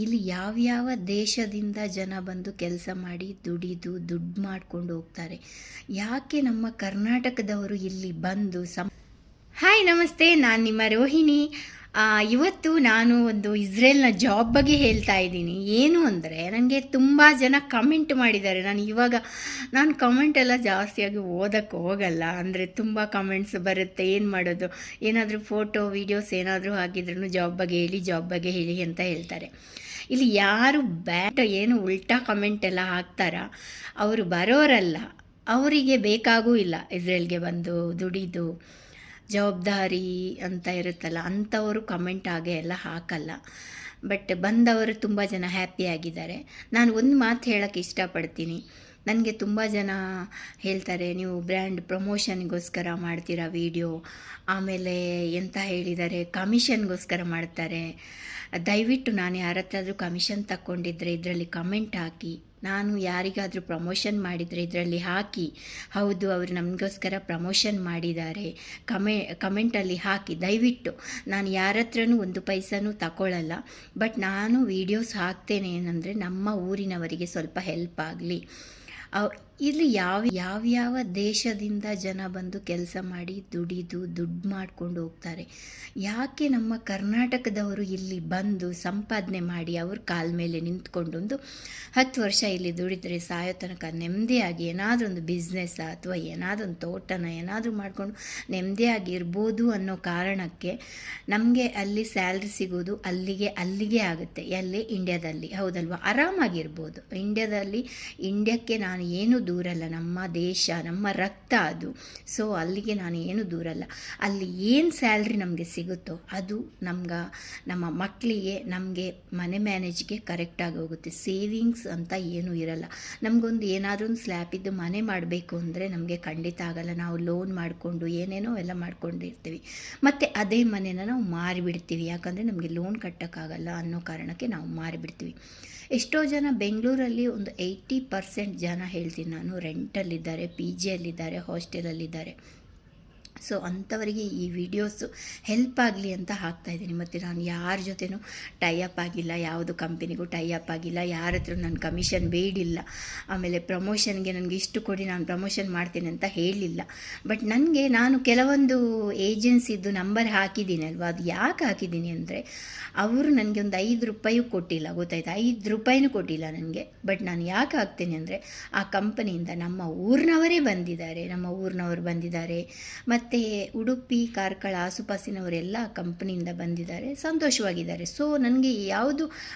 ಇಲ್ಲಿ ಯಾವ್ಯಾವ ದೇಶದಿಂದ ಜನ ಬಂದು ಕೆಲಸ ಮಾಡಿ ದುಡಿದು ದುಡ್ಡು ಮಾಡ್ಕೊಂಡು ಹೋಗ್ತಾರೆ. ಯಾಕೆ ನಮ್ಮ ಕರ್ನಾಟಕದವರು ಇಲ್ಲಿ ಬಂದು ಹಾಯ್ ನಮಸ್ತೆ, ನಾನು ನಿಮ್ಮ ರೋಹಿಣಿ. ಇವತ್ತು ನಾನು ಒಂದು ಇಸ್ರೇಲ್ನ ಜಾಬ್ ಬಗ್ಗೆ ಹೇಳ್ತಾ ಇದ್ದೀನಿ. ಏನು ಅಂದರೆ, ನನಗೆ ತುಂಬ ಜನ ಕಮೆಂಟ್ ಮಾಡಿದ್ದಾರೆ. ನಾನು ಕಮೆಂಟ್ ಎಲ್ಲ ಜಾಸ್ತಿಯಾಗಿ ಓದಕ್ಕೆ ಹೋಗಲ್ಲ. ಅಂದರೆ ತುಂಬ ಕಮೆಂಟ್ಸ್ ಬರುತ್ತೆ, ಏನು ಮಾಡೋದು, ಏನಾದರೂ ಫೋಟೋ ವೀಡಿಯೋಸ್ ಏನಾದರೂ ಹಾಕಿದ್ರೂ ಜಾಬ್ ಬಗ್ಗೆ ಹೇಳಿ ಅಂತ ಹೇಳ್ತಾರೆ. ಇಲ್ಲಿ ಯಾರು ಏನು ಉಲ್ಟಾ ಕಮೆಂಟ್ ಎಲ್ಲ ಹಾಕ್ತಾರ, ಅವರು ಬರೋರಲ್ಲ, ಅವರಿಗೆ ಬೇಕಾಗೂ ಇಲ್ಲ ಇಸ್ರೇಲ್ಗೆ ಬಂದು ದುಡಿದು ಜವಾಬ್ದಾರಿ ಅಂತ ಇರುತ್ತಲ್ಲ, ಅಂಥವರು ಕಮೆಂಟ್ ಹಾಗೆ ಎಲ್ಲ ಹಾಕಲ್ಲ. ಬಟ್ ಬಂದವರು ತುಂಬ ಜನ ಹ್ಯಾಪಿಯಾಗಿದ್ದಾರೆ. ನಾನು ಒಂದು ಮಾತು ಹೇಳೋಕ್ಕೆ ಇಷ್ಟಪಡ್ತೀನಿ. ನನಗೆ ತುಂಬ ಜನ ಹೇಳ್ತಾರೆ, ನೀವು ಬ್ರ್ಯಾಂಡ್ ಪ್ರಮೋಷನ್ಗೋಸ್ಕರ ಮಾಡ್ತೀರಾ ವಿಡಿಯೋ, ಆಮೇಲೆ ಎಂತ ಹೇಳಿದ್ದಾರೆ, ಕಮಿಷನ್ಗೋಸ್ಕರ ಮಾಡ್ತಾರೆ. ದಯವಿಟ್ಟು ನಾನು ಯಾರ ಹತ್ರಾದ್ರೂ ಕಮಿಷನ್ ತಗೊಂಡಿದ್ರೆ ಇದರಲ್ಲಿ ಕಮೆಂಟ್ ಹಾಕಿ. ನಾನು ಯಾರಿಗಾದರೂ ಪ್ರಮೋಷನ್ ಮಾಡಿದರೆ ಇದರಲ್ಲಿ ಹಾಕಿ, ಹೌದು ಅವರು ನಮಗೋಸ್ಕರ ಪ್ರಮೋಷನ್ ಮಾಡಿದ್ದಾರೆ, ಕಮೆಂಟಲ್ಲಿ ಹಾಕಿ. ದಯವಿಟ್ಟು ನಾನು ಯಾರ ಹತ್ರನೂ ಒಂದು ಪೈಸನೂ ತಗೊಳ್ಳಲ್ಲ. ಬಟ್ ನಾನು ವೀಡಿಯೋಸ್ ಹಾಕ್ತೇನೆ ಏನಂದರೆ ನಮ್ಮ ಊರಿನವರಿಗೆ ಸ್ವಲ್ಪ ಹೆಲ್ಪ್ ಆಗಲಿ. ಇಲ್ಲಿ ಯಾವ್ಯಾವ ದೇಶದಿಂದ ಜನ ಬಂದು ಕೆಲಸ ಮಾಡಿ ದುಡಿದು ದುಡ್ಡು ಮಾಡ್ಕೊಂಡು ಹೋಗ್ತಾರೆ. ಯಾಕೆ ನಮ್ಮ ಕರ್ನಾಟಕದವರು ಇಲ್ಲಿ ಬಂದು ಸಂಪಾದನೆ ಮಾಡಿ ಅವ್ರ ಕಾಲ ಮೇಲೆ ನಿಂತ್ಕೊಂಡು ಒಂದು 10 ವರ್ಷ ಇಲ್ಲಿ ದುಡಿದ್ರೆ ಸಾಯೋ ತನಕ ನೆಮ್ಮದಿಯಾಗಿ ಏನಾದರೂ ಒಂದು ಬಿಸ್ನೆಸ್ ಅಥವಾ ಏನಾದರೂ ಒಂದು ತೋಟನ ಏನಾದರೂ ಮಾಡಿಕೊಂಡು ನೆಮ್ಮದಿಯಾಗಿ ಇರ್ಬೋದು ಅನ್ನೋ ಕಾರಣಕ್ಕೆ ನಮಗೆ ಅಲ್ಲಿ ಸ್ಯಾಲ್ರಿ ಸಿಗೋದು ಅಲ್ಲಿಗೆ ಆಗುತ್ತೆ. ಎಲ್ಲಿ ಇಂಡಿಯಾದಲ್ಲಿ, ಹೌದಲ್ವಾ, ಆರಾಮಾಗಿರ್ಬೋದು. ಇಂಡಿಯಾಕ್ಕೆ ನಾನು ಏನು ದೂರಲ್ಲ, ನಮ್ಮ ದೇಶ, ನಮ್ಮ ರಕ್ತ ಅದು. ಸೊ ಅಲ್ಲಿಗೆ ನಾನು ಏನು ದೂರಲ್ಲ. ಅಲ್ಲಿ ಏನು ಸ್ಯಾಲ್ರಿ ನಮಗೆ ಸಿಗುತ್ತೋ ಅದು ನಮ್ಮ ಮಕ್ಕಳಿಗೆ, ನಮಗೆ ಮನೆ ಮ್ಯಾನೇಜ್ಗೆ ಕರೆಕ್ಟಾಗಿ ಹೋಗುತ್ತೆ. ಸೇವಿಂಗ್ಸ್ ಅಂತ ಏನೂ ಇರಲ್ಲ. ನಮಗೊಂದು ಏನಾದರೂ ಒಂದು ಸ್ಲ್ಯಾಪಿದ್ದು ಮನೆ ಮಾಡಬೇಕು ಅಂದರೆ ನಮಗೆ ಖಂಡಿತ ಆಗಲ್ಲ. ನಾವು ಲೋನ್ ಮಾಡಿಕೊಂಡು ಏನೇನೋ ಎಲ್ಲ ಮಾಡ್ಕೊಂಡಿರ್ತೀವಿ, ಮತ್ತು ಅದೇ ಮನೆನ ನಾವು ಮಾರಿಬಿಡ್ತೀವಿ. ಯಾಕಂದರೆ ನಮಗೆ ಲೋನ್ ಕಟ್ಟೋಕ್ಕಾಗಲ್ಲ ಅನ್ನೋ ಕಾರಣಕ್ಕೆ ನಾವು ಮಾರಿಬಿಡ್ತೀವಿ. ಎಷ್ಟೋ ಜನ ಬೆಂಗಳೂರಲ್ಲಿ ಒಂದು 80% ಜನ ಹೇಳ್ತೀನಿ ನಾನು ರೆಂಟಲ್ಲಿದ್ದಾರೆ, PGಯಲ್ಲಿದ್ದಾರೆ, ಹಾಸ್ಟೆಲಲ್ಲಿದ್ದಾರೆ. ಸೊ ಅಂಥವರಿಗೆ ಈ ವಿಡಿಯೋಸು ಹೆಲ್ಪ್ ಆಗಲಿ ಅಂತ ಹಾಕ್ತಾಯಿದ್ದೀನಿ. ಮತ್ತು ನಾನು ಯಾರ ಜೊತೆನೂ ಟೈಅಪ್ ಆಗಿಲ್ಲ, ಯಾವುದು ಕಂಪನಿಗೂ ಟೈಅಪ್ ಆಗಿಲ್ಲ, ಯಾರ ಹತ್ರ ನನ್ನ ಕಮಿಷನ್ ಬೇಡಿಲ್ಲ. ಆಮೇಲೆ ಪ್ರಮೋಷನ್ಗೆ ನನಗೆ ಇಷ್ಟು ಕೊಡಿ ನಾನು ಪ್ರಮೋಷನ್ ಮಾಡ್ತೀನಿ ಅಂತ ಹೇಳಿಲ್ಲ. ಬಟ್ ನಾನು ಕೆಲವೊಂದು ಏಜೆನ್ಸಿದ್ದು ನಂಬರ್ ಹಾಕಿದ್ದೀನಿ ಅಲ್ವಾ, ಅದು ಯಾಕೆ ಹಾಕಿದ್ದೀನಿ ಅಂದರೆ, ಅವರು ನನಗೆ ಒಂದು 5 ರೂಪಾಯಿ ಕೊಟ್ಟಿಲ್ಲ, ಗೊತ್ತಾಯ್ತು, 5 ರೂಪಾಯಿನೂ ಕೊಟ್ಟಿಲ್ಲ ನನಗೆ. ಬಟ್ ನಾನು ಯಾಕೆ ಹಾಕ್ತೀನಿ ಅಂದರೆ, ಆ ಕಂಪನಿಯಿಂದ ನಮ್ಮ ಊರಿನವರು ಬಂದಿದ್ದಾರೆ, ಮತ್ತು ಉಡುಪಿ, ಕಾರ್ಕಳ ಆಸುಪಾಸಿನವರೆಲ್ಲ ಕಂಪನಿಯಿಂದ ಬಂದಿದ್ದಾರೆ, ಸಂತೋಷವಾಗಿದ್ದಾರೆ. ಸೊ ನನಗೆ ಯಾವುದು